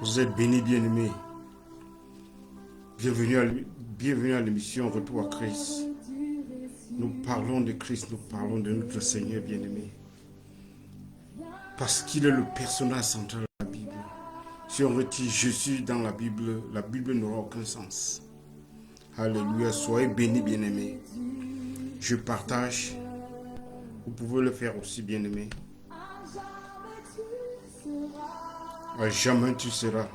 Vous êtes bénis, bien-aimés. Bienvenue à l'émission Retour à Christ. Nous parlons de Christ, nous parlons de notre Seigneur bien-aimé. Parce qu'il est le personnage central de la Bible. Si on retire Jésus dans la Bible n'aura aucun sens. Alléluia, soyez bénis, bien-aimés. Je partage. Vous pouvez le faire aussi, bien-aimés. À jamais tu seras.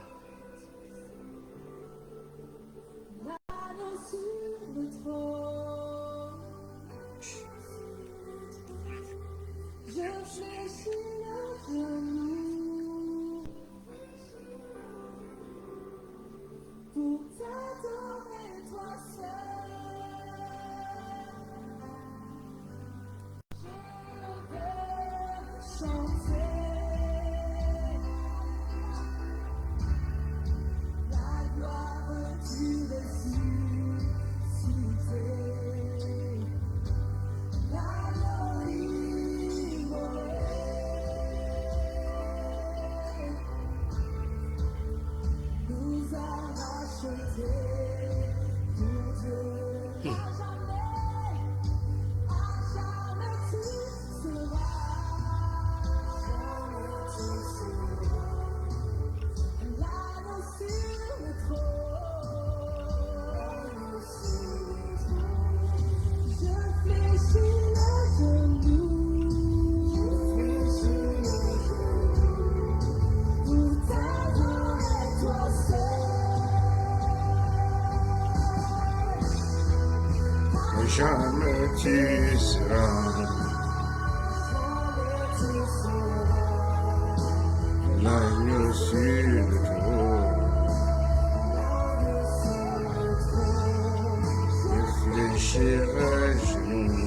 Jamais tu seras l'agneau sur le trône. Je fléchirai genoux,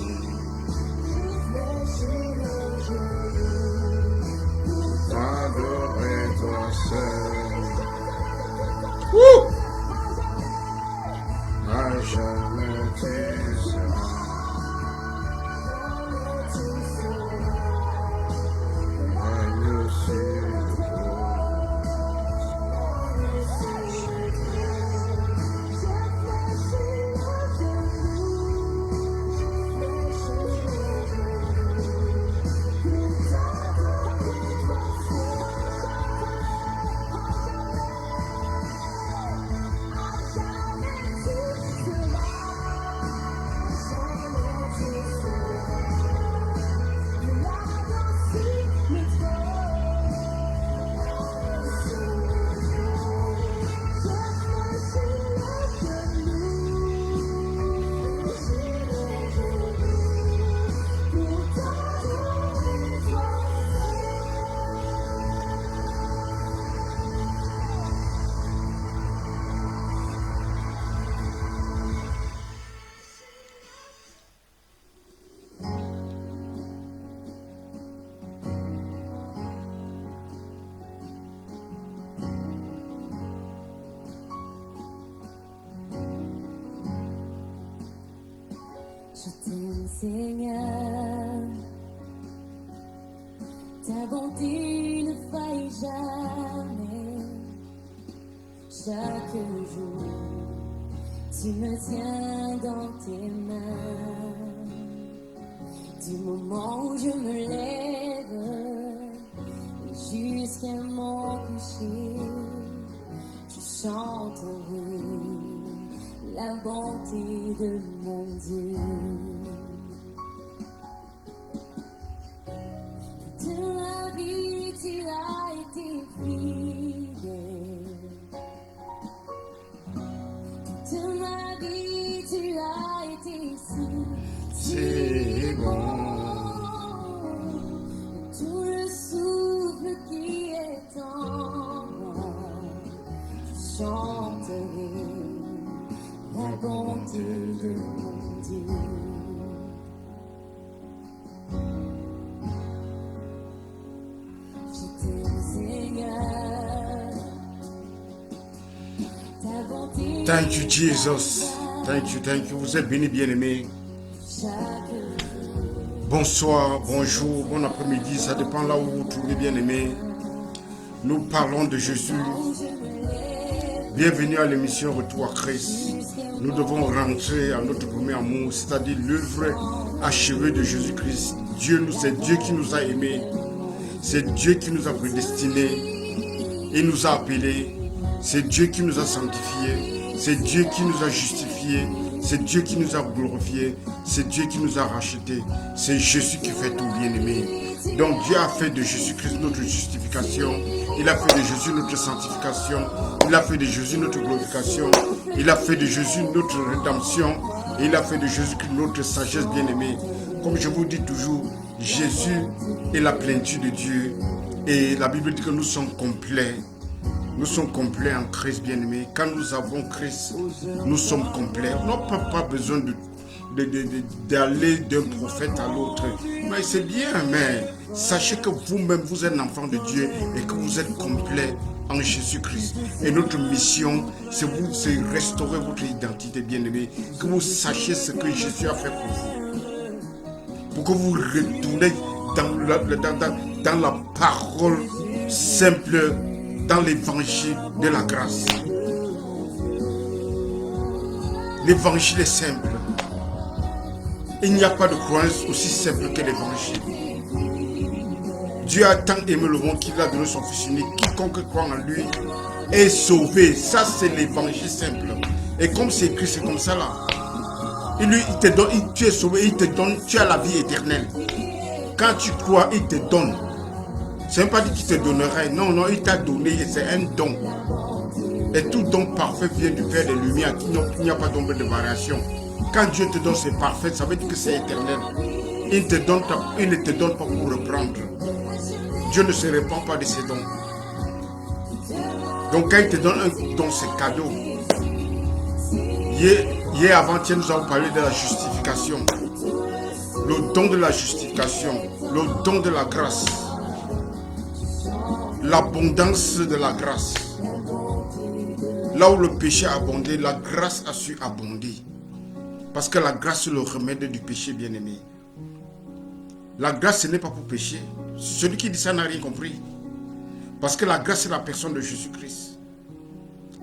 t'adorer toi seul. À jamais tu seras l'agneau sur le trône. Je t'aime, Seigneur, ta bonté ne faille jamais. Chaque jour, tu me tiens dans tes mains. Du moment où je me lève jusqu'à mon coucher, je chanterai la bonté de mon Dieu. De ma vie, tu as été fidèle. De ma vie, tu as été si bon. Tout le souffle qui est en moi, je chanterai la bonté de mon Dieu. Je t'aime, Seigneur, ta bonté. Thank you, Jesus. Thank you. Vous êtes bénis, bien-aimés. Bonsoir, bonjour, bon après-midi. Ça dépend là où vous vous trouvez, bien-aimés. Nous parlons de Jésus. Bienvenue à l'émission Retour à Christ. Nous devons rentrer à notre premier amour, c'est-à-dire l'œuvre achevée de Jésus-Christ. C'est Dieu qui nous a aimés. C'est Dieu qui nous a prédestinés. Il nous a appelés. C'est Dieu qui nous a sanctifiés. C'est Dieu qui nous a justifiés. C'est Dieu qui nous a glorifiés. C'est Dieu qui nous a rachetés. C'est Jésus qui fait tout, bien-aimé. Donc Dieu a fait de Jésus-Christ notre justification. Il a fait de Jésus notre sanctification. Il a fait de Jésus notre glorification. Il a fait de Jésus notre rédemption. Et il a fait de Jésus-Christ notre sagesse, bien-aimée. Comme je vous dis toujours, Jésus est la plénitude de Dieu. Et la Bible dit que nous sommes complets. Nous sommes complets en Christ, bien-aimé. Quand nous avons Christ, nous sommes complets. On n'a pas besoin d'aller d'un prophète à l'autre. Mais c'est bien, mais sachez que vous-même, vous êtes un enfant de Dieu et que vous êtes complet en Jésus-Christ. Et notre mission, c'est restaurer votre identité, bien-aimé. Que vous sachiez ce que Jésus a fait pour vous. Pour que vous retournez dans la parole simple, dans l'évangile de la grâce. L'évangile est simple. Il n'y a pas de croyance aussi simple que l'évangile. Dieu a tant aimé le monde qu'il a donné son Fils unique. Quiconque croit en lui est sauvé. Ça, c'est l'évangile simple. Et comme c'est écrit, c'est comme ça là. Il te donne, tu es sauvé, il te donne, tu as la vie éternelle. Quand tu crois, il te donne. C'est même pas dit qu'il te donnerait. Non, non, il t'a donné et c'est un don. Et tout don parfait vient du Père des Lumières. Il n'y a pas d'ombre de variation. Quand Dieu te donne, c'est parfait. Ça veut dire que c'est éternel. Il ne te donne pas pour reprendre. Dieu ne se répand pas de ses dons. Donc quand il te donne un don, c'est cadeau. Hier avant-hier, nous avons parlé de la justification. Le don de la justification. Le don de la grâce. L'abondance de la grâce. Là où le péché a abondé, la grâce a su abonder. Parce que la grâce est le remède du péché, bien-aimé. La grâce, ce n'est pas pour pécher. Celui qui dit ça n'a rien compris. Parce que la grâce, c'est la personne de Jésus-Christ.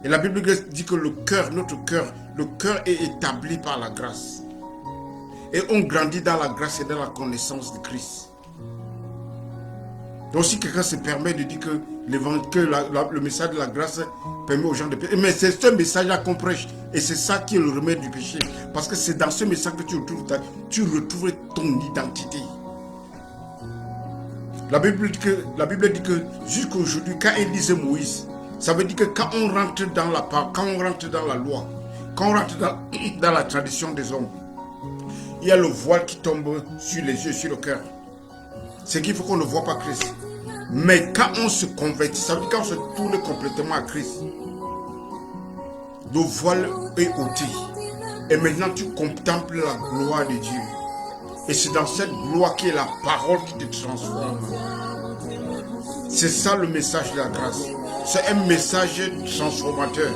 Et la Bible dit que le cœur est établi par la grâce. Et on grandit dans la grâce et dans la connaissance de Christ. Donc si quelqu'un se permet de dire que le message de la grâce permet aux gens de pécher, mais c'est ce message-là qu'on prêche. Et c'est ça qui est le remède du péché. Parce que c'est dans ce message que tu retrouves ton identité. La Bible dit que jusqu'à aujourd'hui, quand il lisait Moïse, ça veut dire que quand on rentre dans la part, quand on rentre dans la loi, quand on rentre dans la tradition des hommes, il y a le voile qui tombe sur les yeux, sur le cœur. C'est qu'il faut qu'on ne voit pas Christ. Mais quand on se convertit, ça veut dire quand on se tourne complètement à Christ, le voile est ôté. Et maintenant tu contemples la gloire de Dieu. Et c'est dans cette gloire qui est la parole qui te transforme. C'est ça le message de la grâce. C'est un message transformateur.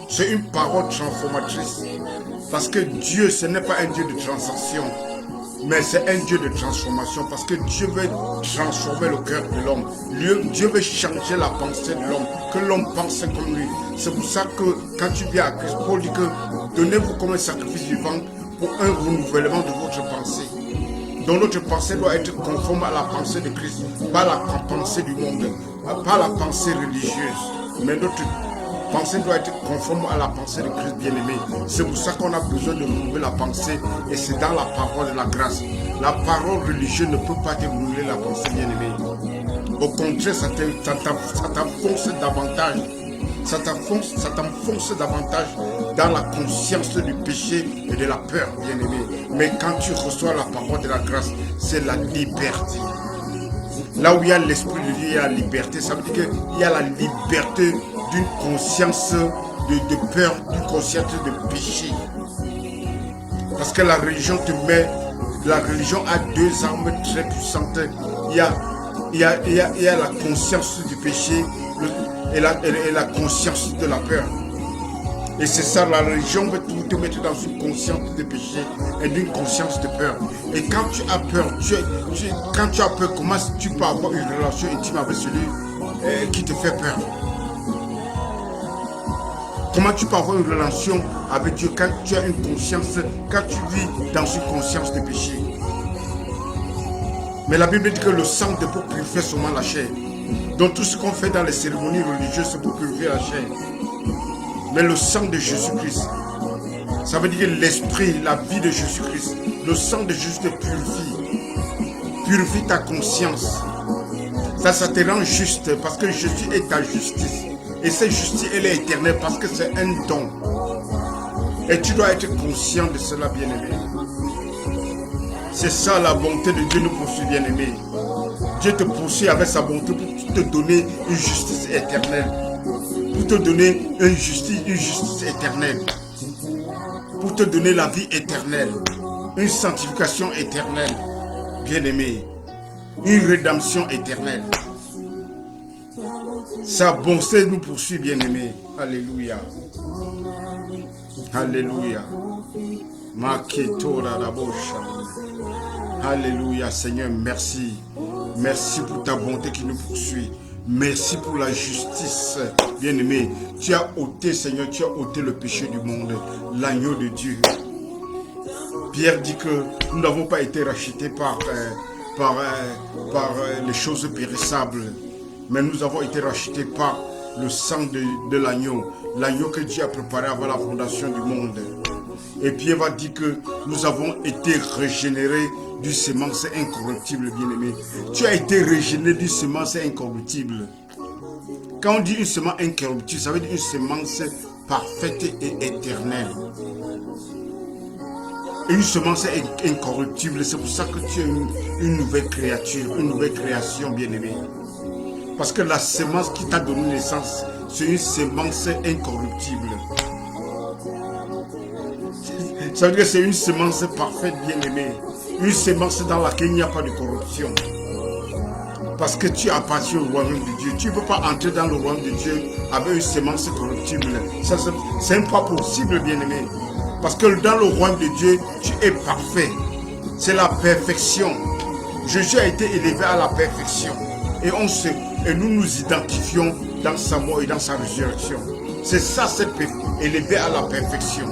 C'est une parole transformatrice. Parce que Dieu, ce n'est pas un Dieu de transaction. Mais c'est un Dieu de transformation parce que Dieu veut transformer le cœur de l'homme. Dieu veut changer la pensée de l'homme, que l'homme pense comme lui. C'est pour ça que quand tu viens à Christ, Paul dit que donnez-vous comme un sacrifice vivant pour un renouvellement de votre pensée. Donc notre pensée doit être conforme à la pensée de Christ, pas la pensée du monde, pas la pensée religieuse, mais notre pensée doit être conforme à la pensée de Christ bien-aimé. C'est pour ça qu'on a besoin de renouveler la pensée et c'est dans la parole de la grâce. La parole religieuse ne peut pas te renouveler la pensée bien-aimé. Au contraire, ça t'enfonce davantage. Ça t'enfonce davantage dans la conscience du péché et de la peur, bien-aimé. Mais quand tu reçois la parole de la grâce, c'est la liberté. Là où il y a l'esprit de Dieu, il y a la liberté. Ça veut dire qu'il y a la liberté d'une conscience de peur, d'une conscience de péché. Parce que la religion a deux armes très puissantes. Il y a la conscience du péché et la conscience de la peur. Et c'est ça, la religion veut te mettre dans une conscience de péché et d'une conscience de peur. Et quand tu as peur, comment tu peux avoir une relation intime avec celui qui te fait peur? Comment tu peux avoir une relation avec Dieu quand tu as une conscience, quand tu vis dans une conscience de péché? Mais la Bible dit que le sang est pour purifier seulement la chair. Donc tout ce qu'on fait dans les cérémonies religieuses, c'est pour purifier la chair. Mais le sang de Jésus-Christ, ça veut dire que l'esprit, la vie de Jésus-Christ, le sang de Jésus te purifie. Purifie ta conscience. Ça te rend juste parce que Jésus est ta justice. Et cette justice, elle est éternelle parce que c'est un don. Et tu dois être conscient de cela, bien-aimé. C'est ça la bonté de Dieu nous poursuit, bien-aimé. Dieu te poursuit avec sa bonté pour te donner une justice éternelle. Pour te donner une justice éternelle. Pour te donner la vie éternelle. Une sanctification éternelle, bien-aimé. Une rédemption éternelle. Sa bonté nous poursuit, bien-aimé. Alléluia. Alléluia. Alléluia, Seigneur, merci. Merci pour ta bonté qui nous poursuit. Merci pour la justice, bien-aimé. Tu as ôté, Seigneur, tu as ôté le péché du monde, l'agneau de Dieu. Pierre dit que nous n'avons pas été rachetés par les choses périssables, mais nous avons été rachetés par le sang de l'agneau, l'agneau que Dieu a préparé avant la fondation du monde. Et Pierre va dire que nous avons été régénérés du semence incorruptible, bien-aimé. Tu as été régénéré du semence incorruptible. Quand on dit une semence incorruptible, ça veut dire une semence parfaite et éternelle. Une semence incorruptible, c'est pour ça que tu es une nouvelle créature, une nouvelle création, bien-aimé. Parce que la semence qui t'a donné naissance, c'est une semence incorruptible. Ça veut dire que c'est une semence parfaite, bien-aimée. Une semence dans laquelle il n'y a pas de corruption. Parce que tu appartiens au royaume de Dieu. Tu ne peux pas entrer dans le royaume de Dieu avec une semence corruptible. Ça, c'est pas possible, bien-aimé. Parce que dans le royaume de Dieu, tu es parfait. C'est la perfection. Jésus a été élevé à la perfection. Et nous nous identifions dans sa mort et dans sa résurrection. C'est ça, c'est élevé à la perfection.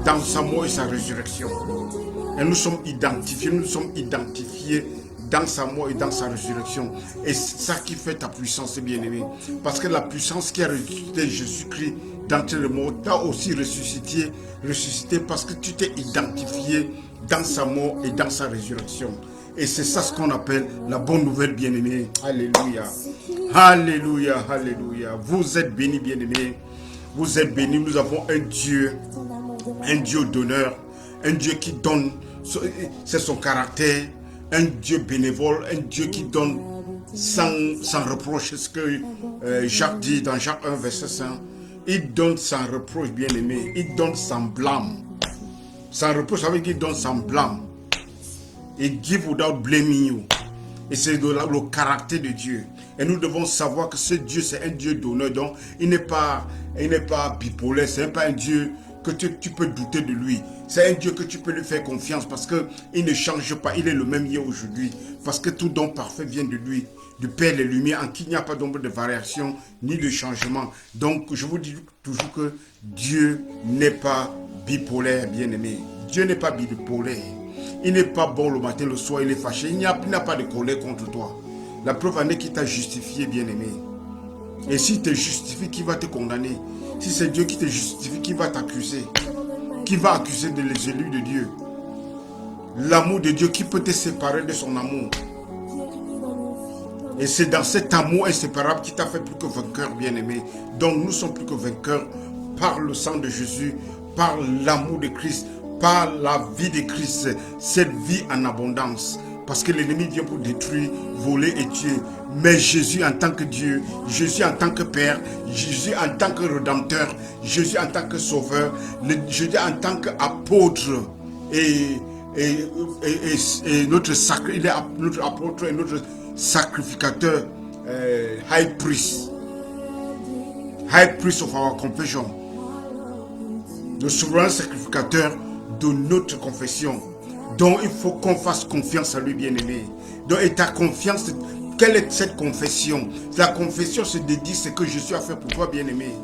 Dans sa mort et sa résurrection. Et nous sommes identifiés dans sa mort et dans sa résurrection. Et c'est ça qui fait ta puissance, bien-aimé. Parce que la puissance qui a ressuscité Jésus-Christ d'entre les morts t'a aussi ressuscité parce que tu t'es identifié dans sa mort et dans sa résurrection. Et c'est ça ce qu'on appelle la bonne nouvelle, bien-aimé. Alléluia. Alléluia, alléluia. Vous êtes bénis, bien-aimés. Vous êtes bénis. Nous avons un Dieu d'honneur, un Dieu qui donne, c'est son caractère, un Dieu bénévole, un Dieu qui donne sans reproche. C'est ce que Jacques dit dans Jacques 1, verset 5. Il donne sans reproche, bien-aimé. Il donne sans blâme. Sans reproche, ça veut dire qu'il donne sans blâme. Et give without blaming you. Et c'est le caractère de Dieu. Et nous devons savoir que ce Dieu, c'est un Dieu d'honneur. Donc, il n'est pas bipolaire. Ce n'est pas un Dieu que tu peux douter de lui. C'est un Dieu que tu peux lui faire confiance parce qu'il ne change pas. Il est le même hier aujourd'hui. Parce que tout don parfait vient de lui. Du Père des Lumières, en qui il n'y a pas d'ombre de variation ni de changement. Donc, je vous dis toujours que Dieu n'est pas bipolaire, bien-aimé. Dieu n'est pas bipolaire. Il n'est pas bon le matin, le soir, il est fâché. Il n'a pas de colère contre toi. La preuve en est qu'il t'a justifié, bien-aimé. Et s'il te justifie, qui va te condamner? Si c'est Dieu qui te justifie, qui va t'accuser? Qui va accuser les élus de Dieu? L'amour de Dieu, qui peut te séparer de son amour? Et c'est dans cet amour inséparable qui t'a fait plus que vainqueur, bien-aimé. Donc nous sommes plus que vainqueurs par le sang de Jésus, par l'amour de Christ, par la vie de Christ, cette vie en abondance. Parce que l'ennemi vient pour détruire, voler et tuer. Mais Jésus en tant que Dieu, Jésus en tant que Père, Jésus en tant que Rédempteur, Jésus en tant que Sauveur, Jésus en tant qu'apôtre et notre sacré, il est notre apôtre et notre sacrificateur, high priest of our confession, le souverain sacrificateur de notre confession. Donc il faut qu'on fasse confiance à lui, bien-aimé. Donc et ta confiance, quelle est cette confession? La confession, c'est de dire ce que Jésus a fait pour toi, bien-aimé.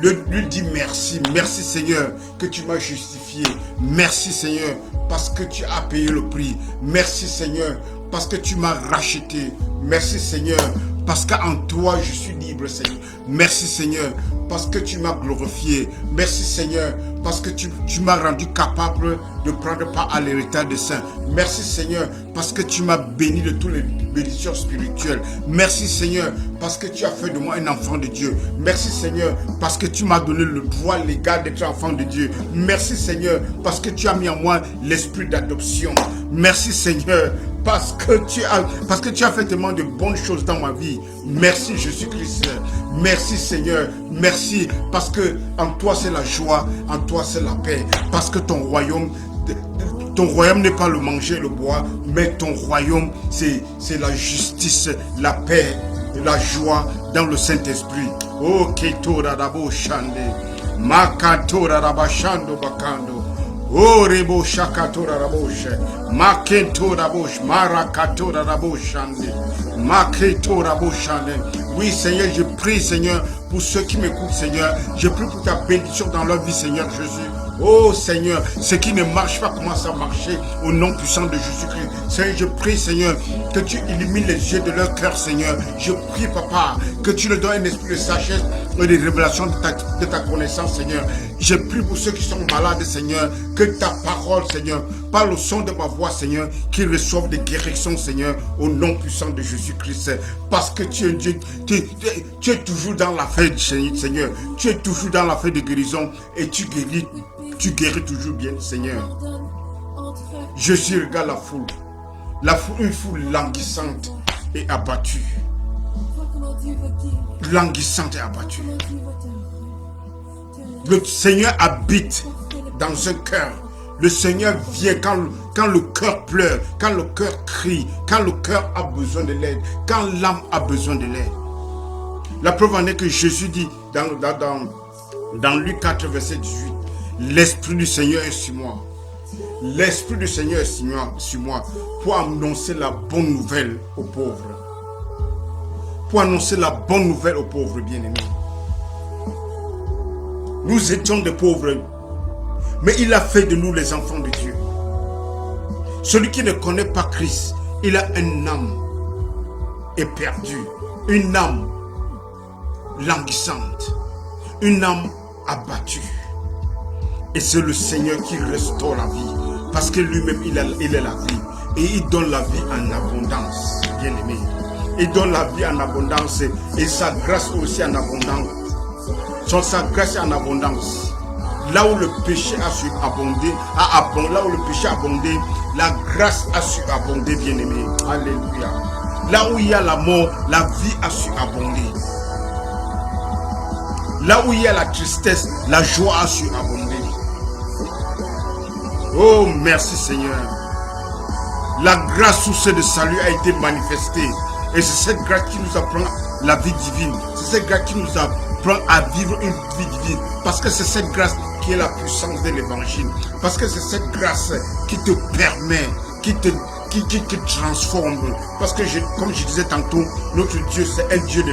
Lui dis merci. Merci Seigneur que tu m'as justifié. Merci Seigneur parce que tu as payé le prix. Merci Seigneur parce que tu m'as racheté. Merci Seigneur parce qu'en toi je suis libre Seigneur. Merci Seigneur parce que tu m'as glorifié. Merci Seigneur parce que tu m'as rendu capable de prendre part à l'héritage des saints. Merci Seigneur parce que tu m'as béni de toutes les bénédictions spirituelles. Merci Seigneur parce que tu as fait de moi un enfant de Dieu. Merci Seigneur parce que tu m'as donné le droit légal d'être enfant de Dieu. Merci Seigneur parce que tu as mis en moi l'esprit d'adoption. Merci Seigneur parce que tu as fait tellement de bonnes choses dans ma vie. Merci Jésus-Christ. Merci Seigneur. Merci parce que en toi c'est la joie, en toi c'est la paix. Parce que ton royaume n'est pas le manger et le boire, mais ton royaume c'est la justice, la paix et la joie dans le Saint-Esprit. Oh Ketora Rabo Shande, Makatora Rabashando Bakando. Oh Rebo Shakatora Raboshe, Maketora Rabosh, Marakatora Raboshande, Maketora Raboshande. Oui Seigneur, je prie Seigneur pour ceux qui m'écoutent Seigneur. Je prie pour ta bénédiction dans leur vie Seigneur Jésus. Oh Seigneur, ce qui ne marche pas commence à marcher au nom puissant de Jésus-Christ. Seigneur, je prie Seigneur que tu illumines les yeux de leur cœur Seigneur. Je prie Papa que tu leur donnes un esprit de sagesse et de révélation de ta connaissance Seigneur. Je prie pour ceux qui sont malades Seigneur, que ta parole Seigneur, par le son de ma voix Seigneur, qu'ils reçoivent des guérisons Seigneur au nom puissant de Jésus-Christ. Parce que tu es Dieu, tu es toujours dans la fête Seigneur. Tu es toujours dans la fête de guérison et tu guéris toujours bien Seigneur. Jésus regarde la foule, une foule languissante et abattue. Languissante et abattue. Le Seigneur habite dans un cœur. Le Seigneur vient quand le cœur pleure, quand le cœur crie, quand le cœur a besoin de l'aide, quand l'âme a besoin de l'aide. La preuve en est que Jésus dit dans Luc 4, verset 18, l'Esprit du Seigneur est sur moi. L'Esprit du Seigneur est sur moi pour annoncer la bonne nouvelle aux pauvres. Pour annoncer la bonne nouvelle aux pauvres bien-aimés. Nous étions des pauvres, mais il a fait de nous les enfants de Dieu. Celui qui ne connaît pas Christ, il a une âme éperdue, une âme languissante, une âme abattue. Et c'est le Seigneur qui restaure la vie, parce que lui-même il est la vie, et il donne la vie en abondance, bien-aimé. Il donne la vie en abondance, et sa grâce aussi en abondance. Sa grâce en abondance. Là où le péché a su abonder, là où le péché a abondé, la grâce a su abonder, bien-aimé. Alléluia. Là où il y a la mort, la vie a su abonder. Là où il y a la tristesse, la joie a su abonder. Oh, merci Seigneur. La grâce source de salut a été manifestée. Et c'est cette grâce qui nous apprend la vie divine. C'est cette grâce qui nous apprend à vivre une vie divine. Parce que c'est cette grâce qui est la puissance de l'évangile. Parce que c'est cette grâce qui te permet, qui te transforme. Parce que comme je disais tantôt, notre Dieu c'est un Dieu de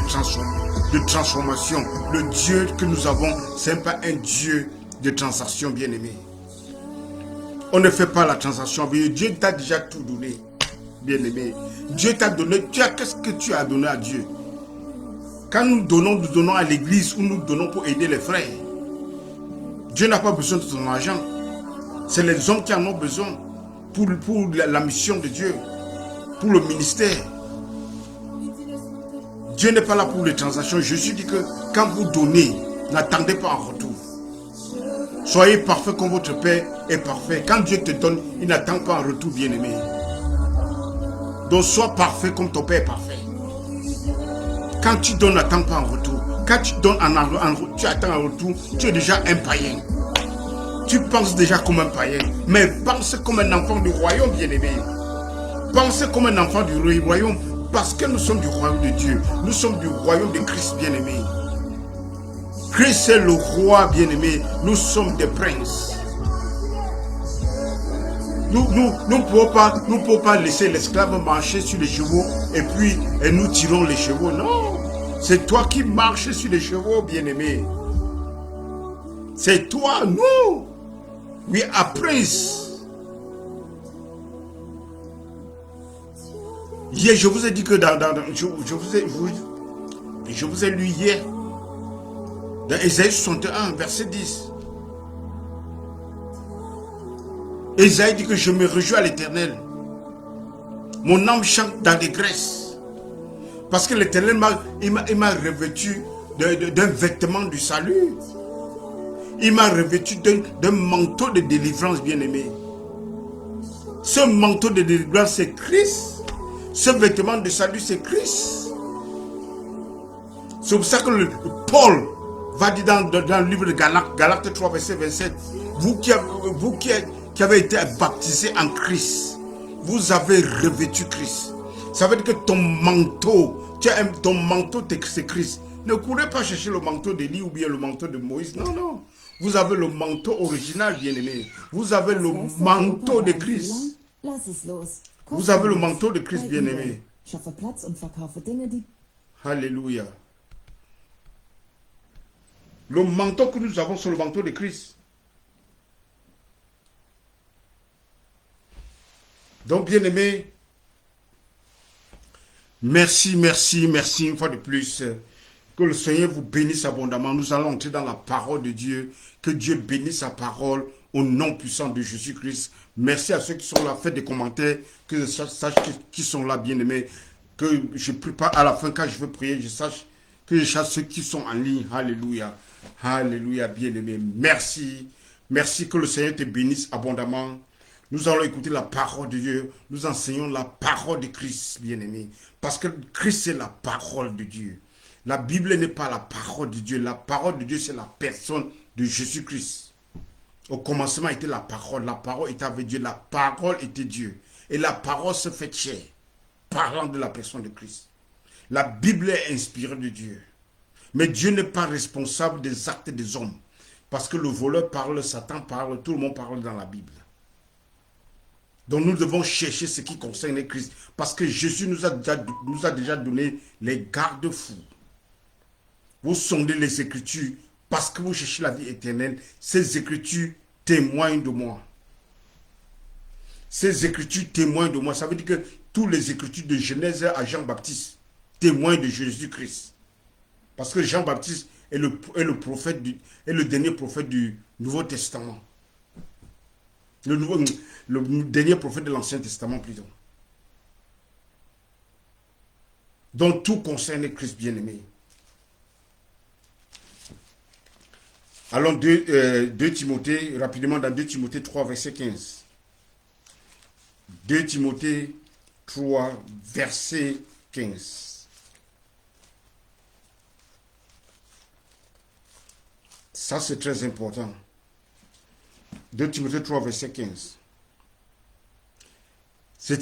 transformation. Le Dieu que nous avons, ce n'est pas un Dieu de transaction, bien-aimé. On ne fait pas la transaction. Dieu t'a déjà tout donné, bien-aimé. Dieu t'a donné. Qu'est-ce que tu as donné à Dieu? Quand nous donnons à l'église ou nous donnons pour aider les frères. Dieu n'a pas besoin de ton argent. C'est les hommes qui en ont besoin pour la mission de Dieu, pour le ministère. Dieu n'est pas là pour les transactions. Jésus dit que quand vous donnez, n'attendez pas en retour. Soyez parfait comme votre Père est parfait. Quand Dieu te donne, il n'attend pas en retour, bien-aimé. Donc sois parfait comme ton Père est parfait. Quand tu donnes, n'attends pas en retour. Quand tu donnes tu attends en retour, tu es déjà un païen. Tu penses déjà comme un païen. Mais pense comme un enfant du royaume, bien-aimé. Pense comme un enfant du royaume. Parce que nous sommes du royaume de Dieu. Nous sommes du royaume de Christ, bien-aimé. Christ est le roi, bien-aimé. Nous sommes des princes. Nous ne pouvons pas laisser l'esclave marcher sur les chevaux et nous tirons les chevaux. Non. C'est toi qui marches sur les chevaux, bien-aimé. C'est toi, nous. We are prince. Hier, je vous ai dit que je vous ai lu hier dans Ésaïe 61, verset 10. Ésaïe dit que je me réjouis à l'Éternel. Mon âme chante d'allégresse. Parce que l'Éternel m'a revêtu d'un vêtement du salut. Il m'a revêtu d'un manteau de délivrance, bien-aimé. Ce manteau de délivrance, c'est Christ. Ce vêtement de salut, c'est Christ. C'est pour ça que Paul va dire dans le livre de Galates 3, verset 27, vous qui avez été baptisés en Christ, vous avez revêtu Christ. Ça veut dire que ton manteau, c'est Christ. Ne courez pas chercher le manteau d'Élie ou bien le manteau de Moïse. Non, non. Vous avez le manteau original, bien-aimé. Vous avez le manteau de Christ. Vous avez le manteau de Christ, bien-aimé. Alléluia. Le manteau que nous avons, c'est le manteau de Christ. Donc, bien-aimé, merci, merci, merci une fois de plus. Que le Seigneur vous bénisse abondamment. Nous allons entrer dans la parole de Dieu. Que Dieu bénisse sa parole au nom puissant de Jésus-Christ. Merci à ceux qui sont là. Faites des commentaires. Que je sache qui sont là, bien-aimés. Que je ne prie pas à la fin quand je veux prier. Que je sache ceux qui sont en ligne. Alléluia. Alléluia, bien-aimés. Merci. Merci que le Seigneur te bénisse abondamment. Nous allons écouter la parole de Dieu. Nous enseignons la parole de Christ, bien-aimés. Parce que Christ, c'est la parole de Dieu. La Bible n'est pas la parole de Dieu. La parole de Dieu, c'est la personne de Jésus-Christ. Au commencement était la parole. La parole était avec Dieu. La parole était Dieu. Et la parole se fait chair, parlant de la personne de Christ. La Bible est inspirée de Dieu. Mais Dieu n'est pas responsable des actes des hommes. Parce que le voleur parle, Satan parle, tout le monde parle dans la Bible. Donc nous devons chercher ce qui concerne Christ. Parce que Jésus nous a déjà donné les garde-fous. Vous sondez les Écritures parce que vous cherchez la vie éternelle. Ces Écritures témoignent de moi. Ces Écritures témoignent de moi. Ça veut dire que tous les Écritures de Genèse à Jean-Baptiste témoignent de Jésus-Christ. Parce que Jean-Baptiste est le dernier prophète du Nouveau Testament. Le dernier prophète de l'Ancien Testament plutôt. Donc tout concerne Christ bien-aimé. Allons 2 Timothée, rapidement dans 2 Timothée 3, verset 15. 2 Timothée 3, verset 15. Ça, c'est très important. 2 Timothée 3, verset 15. C'est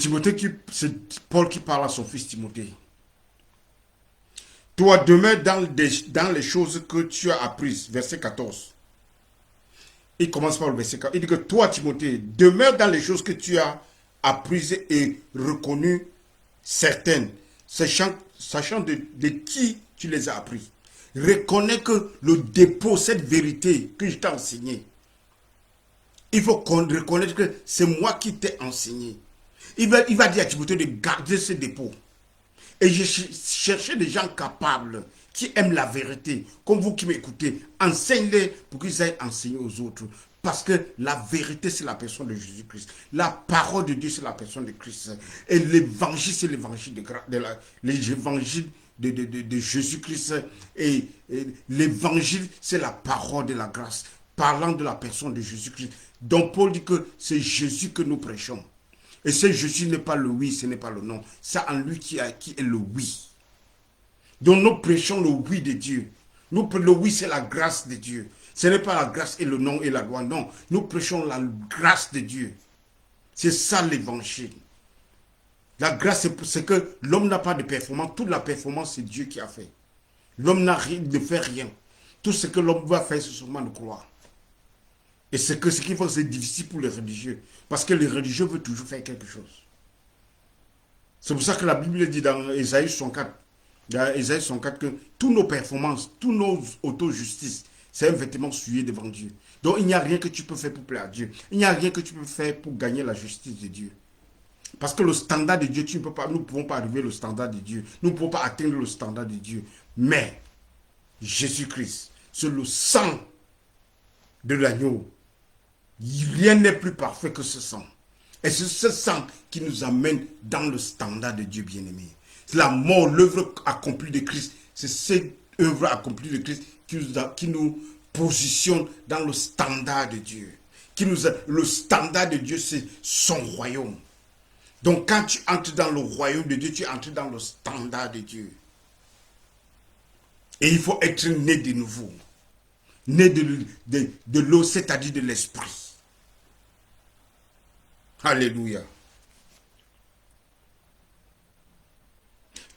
Paul qui parle à son fils Timothée. Toi, demeure dans les choses que tu as apprises. Verset 14. Il commence par le verset 14. Il dit que toi, Timothée, demeure dans les choses que tu as apprises et reconnues certaines, sachant de qui tu les as apprises. Reconnais que le dépôt, cette vérité que je t'ai enseignée, il faut reconnaître que c'est moi qui t'ai enseigné. Il va dire à Timothée de garder ce dépôt. Et je cherchais des gens capables, qui aiment la vérité, comme vous qui m'écoutez. Enseigne-les pour qu'ils aillent enseigner aux autres. Parce que la vérité, c'est la personne de Jésus-Christ. La parole de Dieu, c'est la personne de Christ. Et l'évangile, c'est l'évangile de Jésus-Christ. Et l'évangile, c'est la parole de la grâce, parlant de la personne de Jésus-Christ. Donc Paul dit que c'est Jésus que nous prêchons. Et ce Jésus n'est pas le oui, ce n'est pas le non. C'est en lui qui est le oui. Donc nous prêchons le oui de Dieu. Le oui, c'est la grâce de Dieu. Ce n'est pas la grâce et le non et la loi, non. Nous prêchons la grâce de Dieu. C'est ça l'évangile. La grâce, c'est que l'homme n'a pas de performance. Toute la performance, c'est Dieu qui a fait. L'homme ne fait rien. Tout ce que l'homme va faire, c'est seulement de croire. Et ce qu'il faut, c'est difficile pour les religieux. Parce que les religieux veulent toujours faire quelque chose. C'est pour ça que la Bible dit dans Ésaïe 64, que toutes nos performances, toutes nos auto-justices, C'est un vêtement souillé devant Dieu. Donc il n'y a rien que tu peux faire pour plaire à Dieu. Il n'y a rien que tu peux faire pour gagner la justice de Dieu. Parce que le standard de Dieu, nous ne pouvons pas arriver au standard de Dieu. Nous ne pouvons pas atteindre le standard de Dieu. Mais Jésus-Christ, c'est le sang de l'agneau. Rien n'est plus parfait que ce sang. Et c'est ce sang qui nous amène dans le standard de Dieu bien-aimé. C'est la mort, l'œuvre accomplie de Christ. C'est cette œuvre accomplie de Christ qui nous positionne dans le standard de Dieu. Le standard de Dieu, c'est son royaume. Donc quand tu entres dans le royaume de Dieu, tu entres dans le standard de Dieu. Et il faut être né de nouveau. Né de l'eau, c'est-à-dire de l'esprit. Alléluia.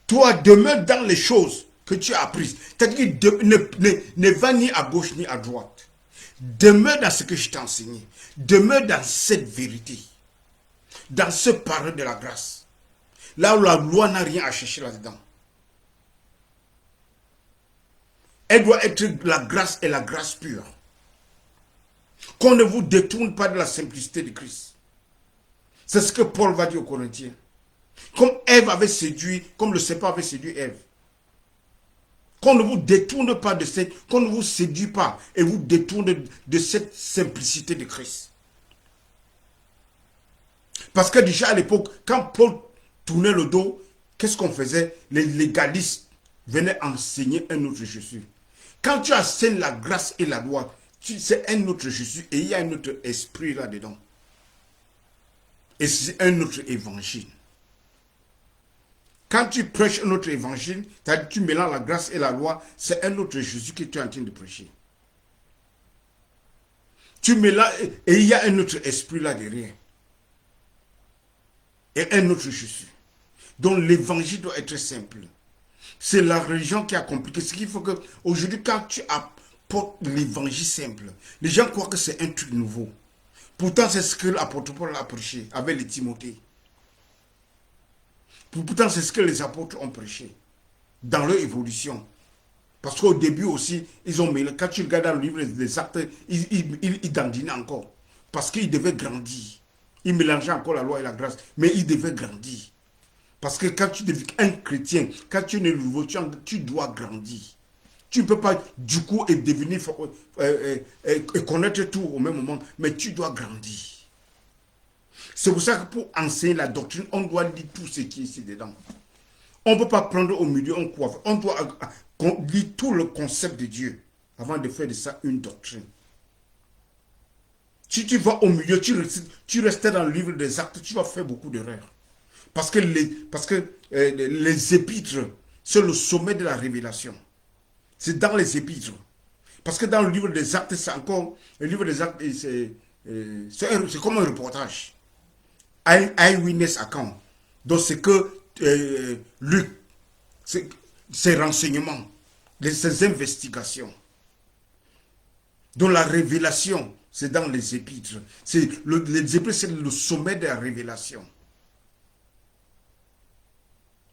Toi, demeure dans les choses que tu as apprises. C'est-à-dire ne va ni à gauche ni à droite. Demeure dans ce que je t'ai enseigné. Demeure dans cette vérité. Dans ce parole de la grâce. Là où la loi n'a rien à chercher là-dedans. Elle doit être la grâce et la grâce pure. Qu'on ne vous détourne pas de la simplicité de Christ. C'est ce que Paul va dire aux Corinthiens. Comme Ève avait séduit, comme le serpent avait séduit Ève. Qu'on ne vous détourne pas de cette, qu'on ne vous séduit pas et vous détourne de cette simplicité de Christ. Parce que déjà à l'époque, quand Paul tournait le dos, qu'est-ce qu'on faisait? Les légalistes venaient enseigner un autre Jésus. Quand tu enseignes la grâce et la loi, c'est un autre Jésus et il y a un autre esprit là-dedans. Et c'est un autre évangile. Quand tu prêches un autre évangile, c'est-à-dire tu mélanges la grâce et la loi, c'est un autre Jésus que tu es en train de prêcher. Tu mélanges, et il y a un autre esprit là derrière. Et un autre Jésus. Donc l'évangile doit être simple. C'est la religion qui a compliqué. Ce qu'il faut que, aujourd'hui, quand tu apportes l'évangile simple, les gens croient que c'est un truc nouveau. Pourtant, c'est ce que l'apôtre Paul a prêché avec les Timothées. Pourtant, c'est ce que les apôtres ont prêché dans leur évolution. Parce qu'au début aussi, ils ont mêlé. Quand tu regardes dans le livre des Actes, ils dandinaient encore. Parce qu'ils devaient grandir. Ils mélangeaient encore la loi et la grâce. Mais ils devaient grandir. Parce que quand tu deviens un chrétien, quand tu es nouveau, tu dois grandir. Tu ne peux pas du coup devenir et connaître tout au même moment, mais tu dois grandir. C'est pour ça que pour enseigner la doctrine, on doit lire tout ce qui est ici dedans. On ne peut pas prendre au milieu un coiffe. On doit lire tout le concept de Dieu avant de faire de ça une doctrine. Si tu vas au milieu, tu restes dans le livre des Actes, tu vas faire beaucoup d'erreurs. Parce que les épîtres, c'est le sommet de la révélation. C'est dans les épîtres. Parce que dans le livre des Actes, c'est encore... Le livre des Actes, c'est comme un reportage. Eyewitness account. Donc c'est que Luc, ses renseignements, ses investigations. Donc la révélation, c'est dans les épîtres. Les épîtres, c'est le sommet de la révélation.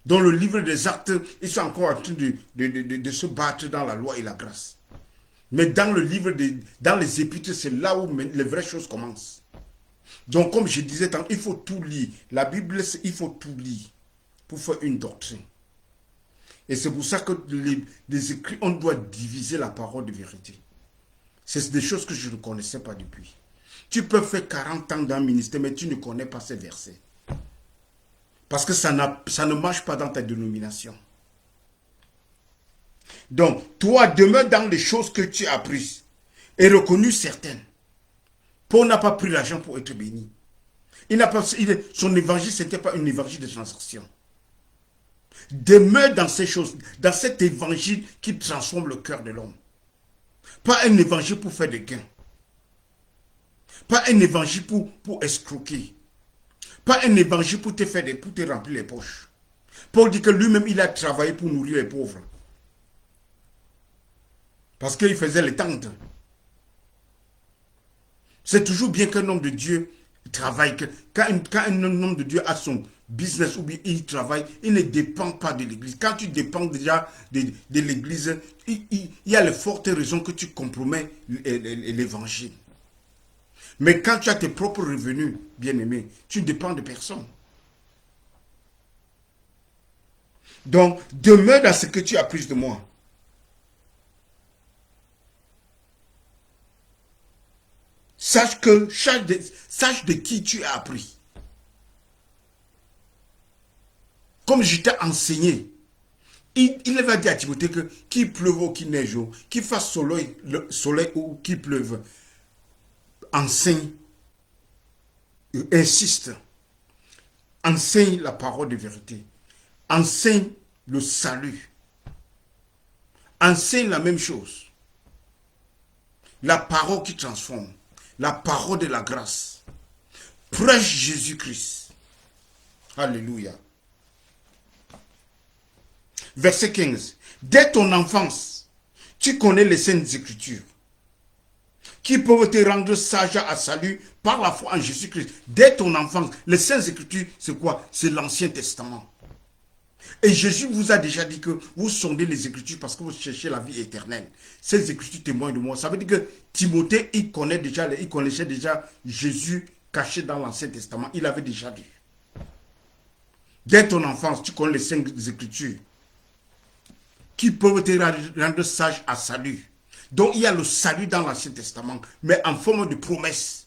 Dans le livre des Actes, ils sont encore en train de se battre dans la loi et la grâce. Mais dans le livre, dans les épîtres, c'est là où les vraies choses commencent. Donc, comme je disais, il faut tout lire. La Bible, il faut tout lire pour faire une doctrine. Et c'est pour ça que les écrits, on doit diviser la parole de vérité. C'est des choses que je ne connaissais pas depuis. Tu peux faire 40 ans dans le ministère, mais tu ne connais pas ces versets. Parce que ça ne marche pas dans ta dénomination. Donc, toi, demeure dans les choses que tu as apprises et reconnues certaines. Paul n'a pas pris l'argent pour être béni. Son évangile, ce n'était pas un évangile de transaction. Demeure dans ces choses, dans cet évangile qui transforme le cœur de l'homme. Pas un évangile pour faire des gains. Pas un évangile pour escroquer. Pas un évangile pour te remplir les poches. Paul dit que lui-même, il a travaillé pour nourrir les pauvres. Parce qu'il faisait les tentes. C'est toujours bien qu'un homme de Dieu travaille. Quand un homme de Dieu a business ou bien il travaille, il ne dépend pas de l'église. Quand tu dépends déjà de l'église, il y a les fortes raisons que tu compromets l'évangile. Mais quand tu as tes propres revenus, bien-aimé, tu dépends de personne. Donc, demeure dans ce que tu as plus de moi. Sache de qui tu as appris. Comme je t'ai enseigné, il va dire à Timothée que qu'il pleuve ou qu'il neige, qu'il fasse soleil ou qu'il pleuve, enseigne, insiste, enseigne la parole de vérité, enseigne le salut, enseigne la même chose, la parole qui transforme, la parole de la grâce, prêche Jésus-Christ. Alléluia. Verset 15. Dès ton enfance, tu connais les saintes écritures qui peuvent te rendre sage à salut par la foi en Jésus-Christ. Dès ton enfance, les saintes écritures, c'est quoi? C'est l'Ancien Testament. Et Jésus vous a déjà dit que vous sondez les Écritures parce que vous cherchez la vie éternelle. Ces Écritures témoignent de moi. Ça veut dire que Timothée, il connaissait déjà Jésus caché dans l'Ancien Testament. Il avait déjà dit. Dès ton enfance, tu connais les cinq Écritures qui peuvent te rendre sage à salut. Donc il y a le salut dans l'Ancien Testament, mais en forme de promesse.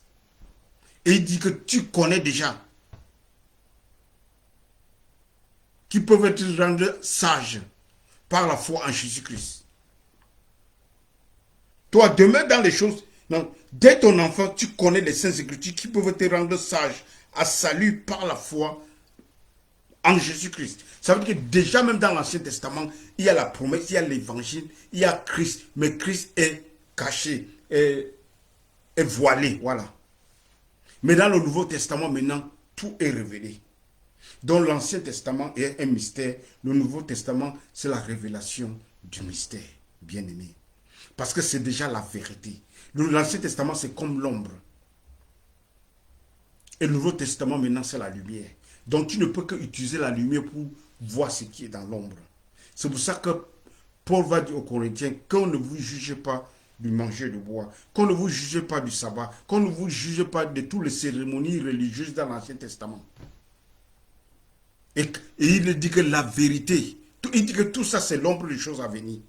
Et il dit que tu connais déjà. Qui peuvent te rendre sage par la foi en Jésus-Christ. Toi, demeure dans les choses. Non, dès ton enfant, tu connais les saintes écritures qui peuvent te rendre sage à salut par la foi en Jésus-Christ. Ça veut dire que déjà même dans l'Ancien Testament, il y a la promesse, il y a l'évangile, il y a Christ, mais Christ est caché, est voilé, voilà. Mais dans le Nouveau Testament, maintenant, tout est révélé. Donc l'Ancien Testament est un mystère, le Nouveau Testament, c'est la révélation du mystère, bien-aimé. Parce que c'est déjà la vérité. L'Ancien Testament, c'est comme l'ombre. Et le Nouveau Testament, maintenant, c'est la lumière. Donc tu ne peux que utiliser la lumière pour voir ce qui est dans l'ombre. C'est pour ça que Paul va dire aux Corinthiens qu'on ne vous juge pas du manger de bois, qu'on ne vous juge pas du sabbat, qu'on ne vous juge pas de toutes les cérémonies religieuses dans l'Ancien Testament. Et il dit que la vérité, il dit que tout ça c'est l'ombre des choses à venir.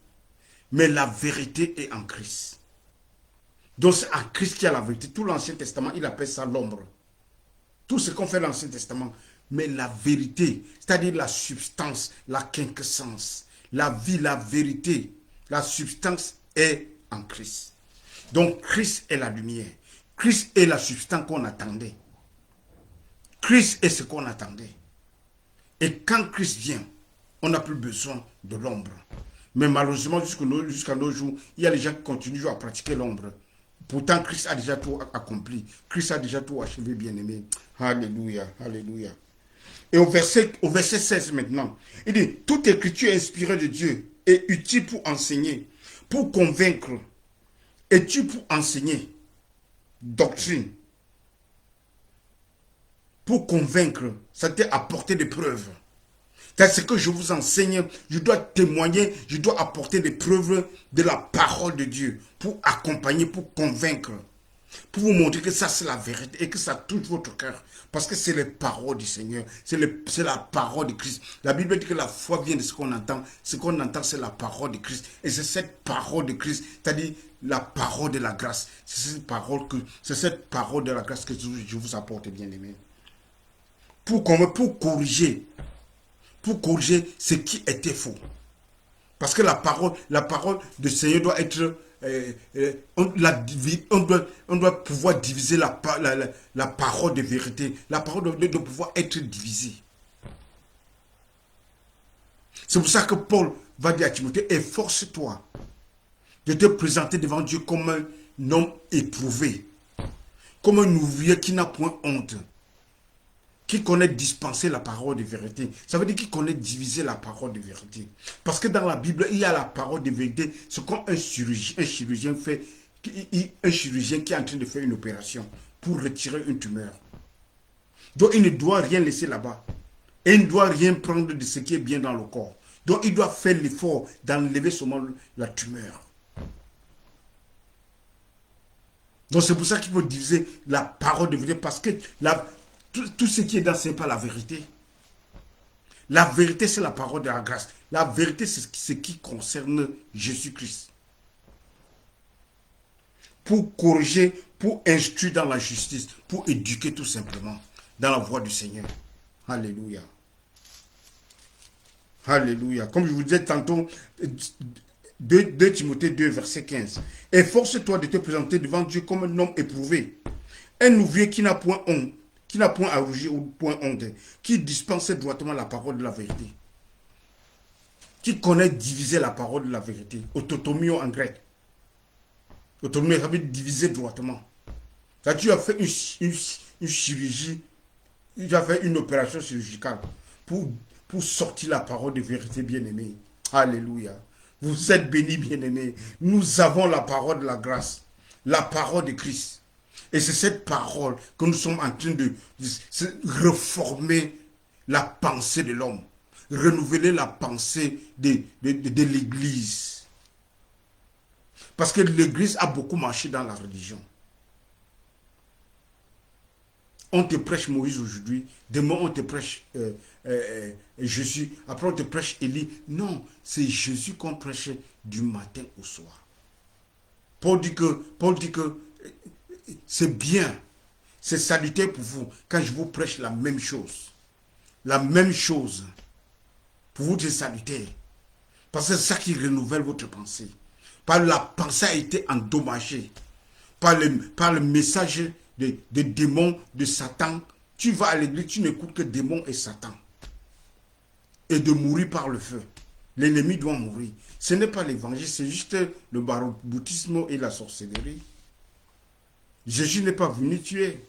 Mais la vérité est en Christ. Donc c'est en Christ qu'il y a la vérité. Tout l'Ancien Testament, il appelle ça l'ombre. Tout ce qu'on fait dans l'Ancien Testament. Mais la vérité, c'est-à-dire la substance, la quintessence, la vie, la vérité, la substance est en Christ. Donc Christ est la lumière. Christ est la substance qu'on attendait. Christ est ce qu'on attendait. Et quand Christ vient, on n'a plus besoin de l'ombre. Mais malheureusement, jusqu'à nos jours, il y a les gens qui continuent à pratiquer l'ombre. Pourtant, Christ a déjà tout accompli. Christ a déjà tout achevé, bien-aimé. Alléluia, alléluia. Et au verset 16 maintenant, il dit, toute écriture inspirée de Dieu est utile pour enseigner, pour convaincre, et utile pour enseigner, doctrine, pour convaincre, c'est-à-dire apporter des preuves. C'est ce que je vous enseigne, je dois témoigner, je dois apporter des preuves de la parole de Dieu pour accompagner, pour convaincre, pour vous montrer que ça c'est la vérité et que ça touche votre cœur. Parce que c'est les paroles du Seigneur, c'est la parole de Christ. La Bible dit que la foi vient de ce qu'on entend. Ce qu'on entend, c'est la parole de Christ. Et c'est cette parole de Christ, c'est-à-dire la parole de la grâce. C'est cette parole de la grâce que je vous apporte, bien aimé. Pour corriger ce qui était faux. Parce que la parole du Seigneur doit être... on doit pouvoir diviser la parole de vérité. La parole doit pouvoir être divisée. C'est pour ça que Paul va dire à Timothée, efforce-toi de te présenter devant Dieu comme un homme éprouvé, comme un ouvrier qui n'a point honte, qui connaît dispenser la parole de vérité. Ça veut dire qu'il connaît diviser la parole de vérité. Parce que dans la Bible, il y a la parole de vérité. C'est comme un chirurgien fait, un chirurgien qui est en train de faire une opération pour retirer une tumeur. Donc il ne doit rien laisser là-bas. Et il ne doit rien prendre de ce qui est bien dans le corps. Donc il doit faire l'effort d'enlever seulement la tumeur. Donc c'est pour ça qu'il faut diviser la parole de vérité, parce que tout ce qui est dans, ce n'est pas la vérité. La vérité, c'est la parole de la grâce. La vérité, c'est ce qui concerne Jésus-Christ. Pour corriger, pour instruire dans la justice, pour éduquer tout simplement dans la voie du Seigneur. Alléluia. Alléluia. Comme je vous disais tantôt, 2 Timothée 2, verset 15. Efforce-toi de te présenter devant Dieu comme un homme éprouvé, un ouvrier qui n'a point honte, qui n'a point à rougir ou point honte, qui dispense droitement la parole de la vérité, qui connaît diviser la parole de la vérité, autotomio en grec. Autotomio, ça veut dire diviser droitement. Quand tu as fait une chirurgie, tu as fait une opération chirurgicale pour sortir la parole de vérité, bien-aimé. Alléluia. Vous êtes bénis, bien-aimés. Nous avons la parole de la grâce, la parole de Christ. Et c'est cette parole que nous sommes en train de reformer la pensée de l'homme, renouveler la pensée de l'Église. Parce que l'Église a beaucoup marché dans la religion. On te prêche Moïse aujourd'hui, demain on te prêche Jésus, après on te prêche Élie. Non, c'est Jésus qu'on prêche du matin au soir. Paul dit que c'est bien, c'est salutaire pour vous quand je vous prêche la même chose. La même chose. Pour vous, c'est salutaire. Parce que c'est ça qui renouvelle votre pensée. Par la pensée a été endommagée. Par le message des démons, de Satan. Tu vas à l'église, tu n'écoutes que démons et Satan. Et de mourir par le feu. L'ennemi doit mourir. Ce n'est pas l'évangile, c'est juste le maraboutisme et la sorcellerie. Jésus n'est pas venu tuer.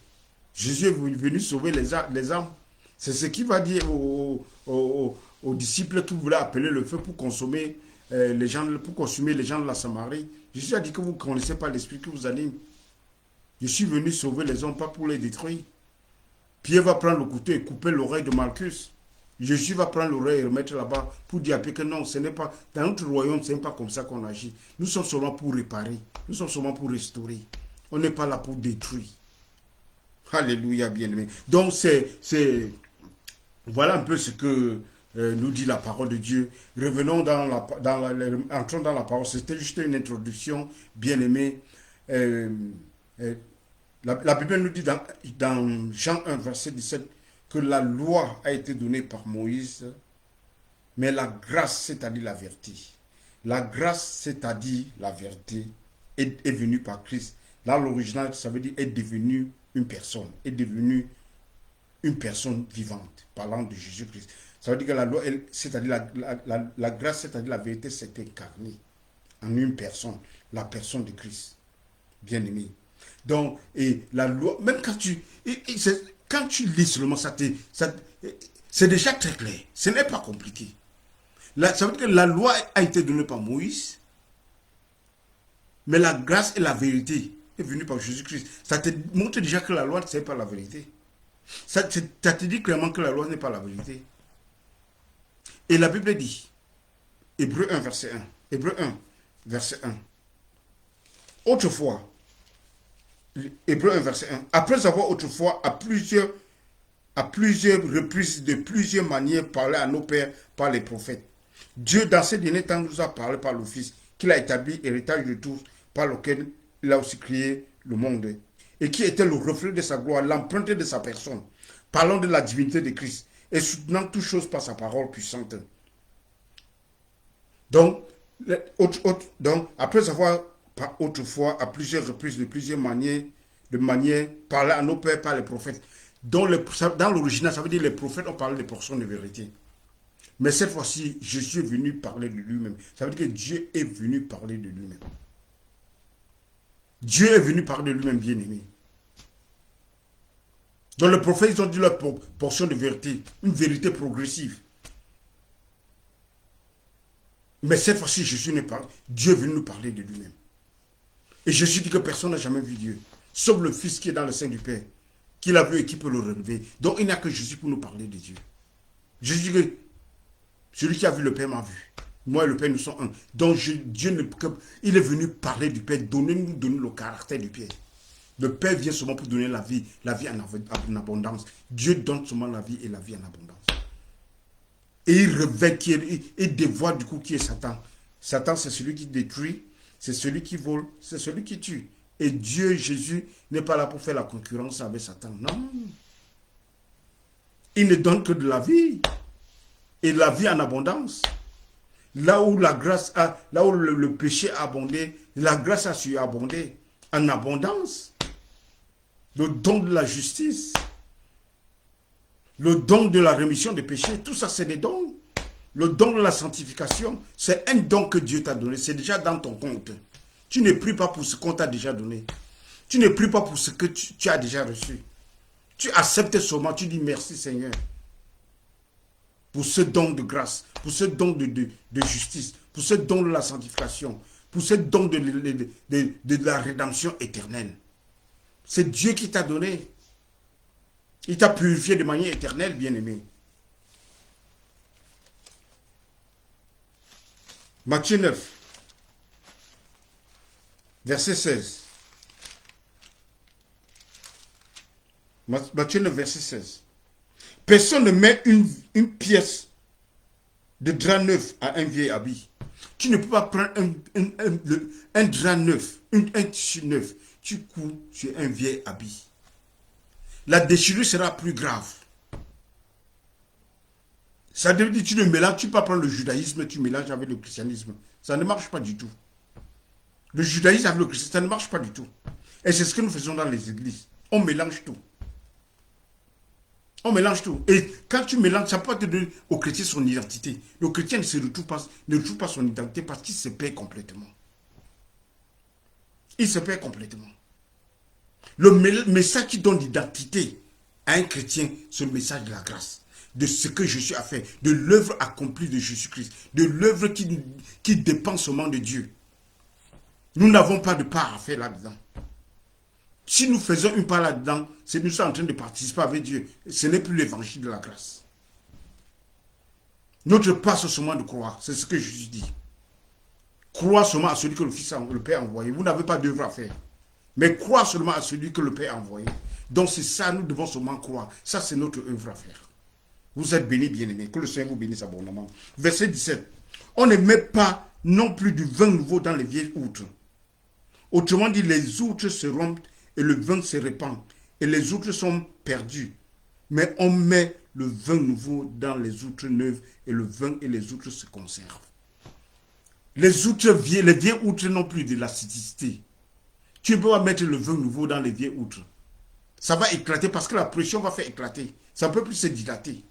Jésus est venu sauver les âmes. C'est ce qu'il va dire aux disciples qui voulaient appeler le feu pour consommer les gens de la Samarie. Jésus a dit que vous ne connaissez pas l'esprit qui vous anime. Je suis venu sauver les hommes, pas pour les détruire. Pierre va prendre le couteau et couper l'oreille de Malchus. Jésus va prendre l'oreille et le mettre là-bas pour dire que non, ce n'est pas, dans notre royaume, ce n'est pas comme ça qu'on agit. Nous sommes seulement pour réparer. Nous sommes seulement pour restaurer. On n'est pas là pour détruire. Alléluia, bien-aimé. Donc, voilà un peu ce que nous dit la parole de Dieu. Revenons entrons dans la parole. C'était juste une introduction, bien-aimé. La Bible nous dit dans Jean 1, verset 17, que la loi a été donnée par Moïse, mais la grâce, c'est-à-dire la vérité. La grâce, c'est-à-dire la vérité, est venue par Christ. Dans l'original, ça veut dire est devenue une personne, est devenue une personne vivante, parlant de Jésus-Christ. Ça veut dire que la loi, c'est-à-dire la grâce, c'est-à-dire la vérité, s'est incarnée en une personne, la personne de Christ, bien-aimé. Donc, et la loi, même quand tu lis seulement ça, c'est déjà très clair. Ce n'est pas compliqué. Ça veut dire que la loi a été donnée par Moïse, mais la grâce et la vérité est venue par Jésus-Christ. Ça te montre déjà que la loi, ce n'est pas la vérité. Ça te dit clairement que la loi n'est pas la vérité. Et la Bible dit, Hébreu 1, verset 1. Hébreu 1, verset 1. Autrefois, Hébreu 1, verset 1. Après avoir autrefois à plusieurs reprises, de plusieurs manières, parlé à nos pères par les prophètes. Dieu, dans ces derniers temps, nous a parlé par le Fils, qu'il a établi héritage de tous, par lequel il a aussi créé le monde, et qui était le reflet de sa gloire, l'empreinte de sa personne, parlant de la divinité de Christ, et soutenant toutes choses par sa parole puissante. Donc après avoir autrefois, à plusieurs reprises, de plusieurs manières, parlé à nos pères par les prophètes. Dans l'original, ça veut dire que les prophètes ont parlé des portions de vérité. Mais cette fois-ci, Jésus est venu parler de lui-même. Ça veut dire que Dieu est venu parler de lui-même. Dieu est venu parler de lui-même, bien-aimé. Donc les prophètes, ils ont dit leur portion de vérité, une vérité progressive. Mais cette fois-ci, Jésus n'est pas. Dieu est venu nous parler de lui-même. Et Jésus dit que personne n'a jamais vu Dieu, sauf le Fils qui est dans le sein du Père, qu'il a vu et qui peut le relever. Donc il n'y a que Jésus pour nous parler de Dieu. Jésus dit que celui qui a vu le Père m'a vu. Moi et le Père, nous sommes un. Donc Dieu il est venu parler du Père, donner le caractère du Père. Le Père vient seulement pour donner la vie en abondance. Dieu donne seulement la vie et la vie en abondance. Et il revêt, il dévoile du coup qui est Satan. Satan, c'est celui qui détruit, c'est celui qui vole, c'est celui qui tue. Et Dieu, Jésus, n'est pas là pour faire la concurrence avec Satan. Non. Il ne donne que de la vie. Et la vie en abondance. Là où la grâce a, là où le péché a abondé, la grâce a su abonder en abondance. Le don de la justice, le don de la rémission des péchés, tout ça c'est des dons. Le don de la sanctification, c'est un don que Dieu t'a donné, c'est déjà dans ton compte. Tu ne pries pas pour ce qu'on t'a déjà donné. Tu ne pries pas pour ce que tu as déjà reçu. Tu acceptes seulement, tu dis merci Seigneur. Pour ce don de grâce, pour ce don de justice, pour ce don de la sanctification, pour ce don de la rédemption éternelle. C'est Dieu qui t'a donné. Il t'a purifié de manière éternelle, bien-aimé. Matthieu 9, verset 16. Matthieu 9, verset 16. Personne ne met une pièce de drap neuf à un vieil habit. Tu ne peux pas prendre un drap neuf, un tissu neuf. Tu couds sur un vieil habit. La déchirure sera plus grave. Ça veut dire que tu ne mélanges, tu ne peux pas prendre le judaïsme et tu mélanges avec le christianisme. Ça ne marche pas du tout. Le judaïsme avec le christianisme, ça ne marche pas du tout. Et c'est ce que nous faisons dans les églises. On mélange tout. On mélange tout. Et quand tu mélanges, ça peut te donner au chrétien son identité. Le chrétien ne retrouve pas son identité parce qu'il se perd complètement. Il se perd complètement. Le message qui donne l'identité à un chrétien, c'est le message de la grâce, de ce que Jésus a fait, de l'œuvre accomplie de Jésus-Christ, de l'œuvre qui dépend seulement de Dieu. Nous n'avons pas de part à faire là-dedans. Si nous faisons une part là-dedans, c'est nous sommes en train de participer avec Dieu. Ce n'est plus l'évangile de la grâce. Notre part, c'est seulement de croire. C'est ce que Jésus dit. Croire seulement à celui que le Père a envoyé. Vous n'avez pas d'œuvre à faire. Mais croire seulement à celui que le Père a envoyé. Donc c'est ça, nous devons seulement croire. Ça, c'est notre œuvre à faire. Vous êtes bénis, bien-aimés. Que le Seigneur vous bénisse abondamment. Verset 17. On ne met pas non plus du vin nouveau dans les vieilles outres. Autrement dit, les outres se rompent et le vin se répand. Et les outres sont perdues. Mais on met le vin nouveau dans les outres neuves et le vin et les outres se conservent. Les vieilles outres n'ont plus d'élasticité. Tu ne peux pas mettre le vin nouveau dans les vieilles outres. Ça va éclater parce que la pression va faire éclater. Ça ne peut plus se dilater.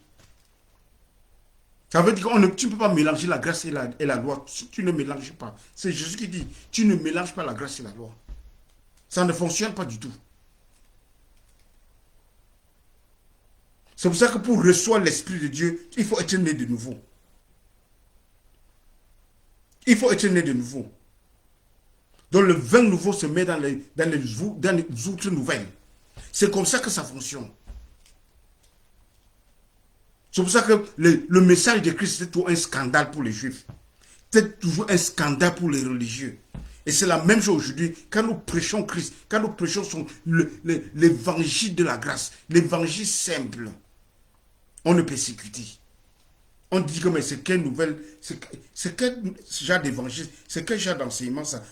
Ça veut dire que tu ne peux pas mélanger la grâce et la loi. Tu ne mélanges pas. C'est Jésus qui dit, tu ne mélanges pas la grâce et la loi. Ça ne fonctionne pas du tout. C'est pour ça que pour recevoir l'Esprit de Dieu, il faut être né de nouveau. Il faut être né de nouveau. Donc le vin nouveau se met dans les outres nouvelles. C'est comme ça que ça fonctionne. C'est pour ça que le message de Christ était toujours un scandale pour les Juifs. C'était toujours un scandale pour les religieux. Et c'est la même chose aujourd'hui. Quand nous prêchons Christ, quand nous prêchons l'évangile de la grâce, l'évangile simple, on est persécuté. On dit que mais c'est quelle nouvelle, c'est quel genre d'évangile, c'est quel genre d'enseignement ça.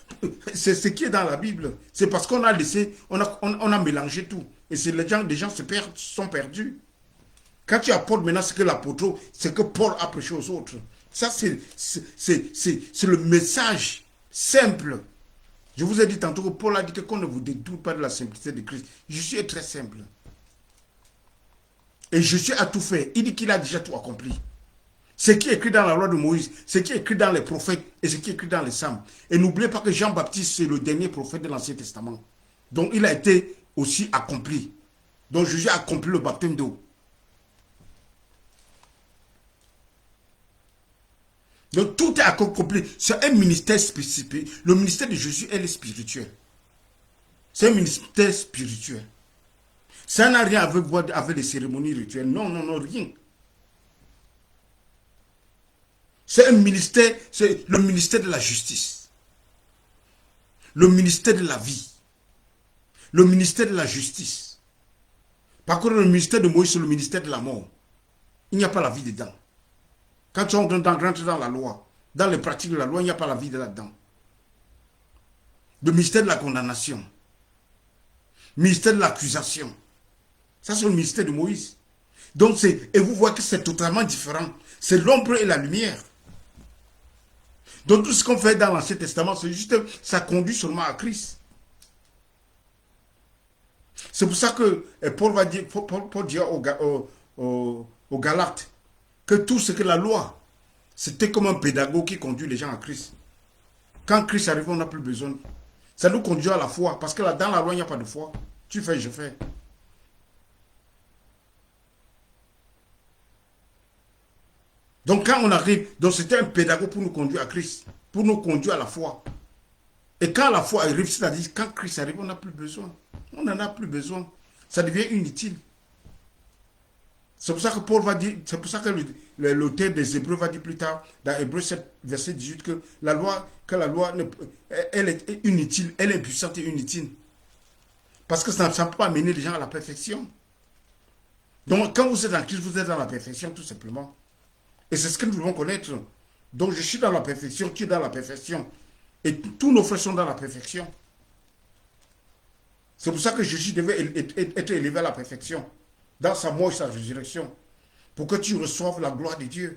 C'est ce qui est dans la Bible. C'est parce qu'on a laissé, on a mélangé tout. Et c'est les gens sont perdus. Quand tu apportes maintenant ce que l'apôtre, ce que Paul a prêché aux autres, ça c'est le message simple. Je vous ai dit tantôt que Paul a dit qu'on ne vous détourne pas de la simplicité de Christ. Jésus est très simple. Et Jésus a tout fait. Il dit qu'il a déjà tout accompli. Ce qui est écrit dans la loi de Moïse, ce qui est écrit dans les prophètes et ce qui est écrit dans les psaumes. Et n'oubliez pas que Jean-Baptiste, c'est le dernier prophète de l'Ancien Testament. Donc il a été aussi accompli. Donc Jésus a accompli le baptême d'eau. Donc tout est accompli. C'est un ministère spécifique. Le ministère de Jésus, elle est spirituel. C'est un ministère spirituel. Ça n'a rien à voir avec les cérémonies rituelles. Non, non, non, rien. C'est un ministère, c'est le ministère de la justice. Le ministère de la vie. Le ministère de la justice. Par contre, le ministère de Moïse, c'est le ministère de la mort. Il n'y a pas la vie dedans. Quand tu rentres dans la loi, dans les pratiques de la loi, il n'y a pas la vie là-dedans. Le ministère de la condamnation. Ministère de l'accusation. Ça, c'est le ministère de Moïse. Donc, et vous voyez que c'est totalement différent. C'est l'ombre et la lumière. Donc, tout ce qu'on fait dans l'Ancien Testament, c'est juste, ça conduit seulement à Christ. C'est pour ça que Paul dit aux Galates que tout ce que la loi, c'était comme un pédagogue qui conduit les gens à Christ. Quand Christ arrive, on n'a plus besoin. Ça nous conduit à la foi. Parce que là, dans la loi, il n'y a pas de foi. Tu fais, je fais. Donc quand on arrive, donc c'était un pédagogue pour nous conduire à Christ, pour nous conduire à la foi. Et quand la foi arrive, c'est-à-dire quand Christ arrive, on n'a plus besoin. On n'en a plus besoin. Ça devient inutile. C'est pour ça que Paul va dire, c'est pour ça que l'auteur des Hébreux va dire plus tard, dans Hébreux 7, verset 18, que la loi elle est inutile, elle est puissante et inutile. Parce que ça ne peut pas amener les gens à la perfection. Donc quand vous êtes en Christ, vous êtes dans la perfection tout simplement. Et c'est ce que nous devons connaître. Donc je suis dans la perfection, tu es dans la perfection. Et tous nos frères sont dans la perfection. C'est pour ça que Jésus devait être élevé à la perfection. Dans sa mort et sa résurrection. Pour que tu reçoives la gloire de Dieu.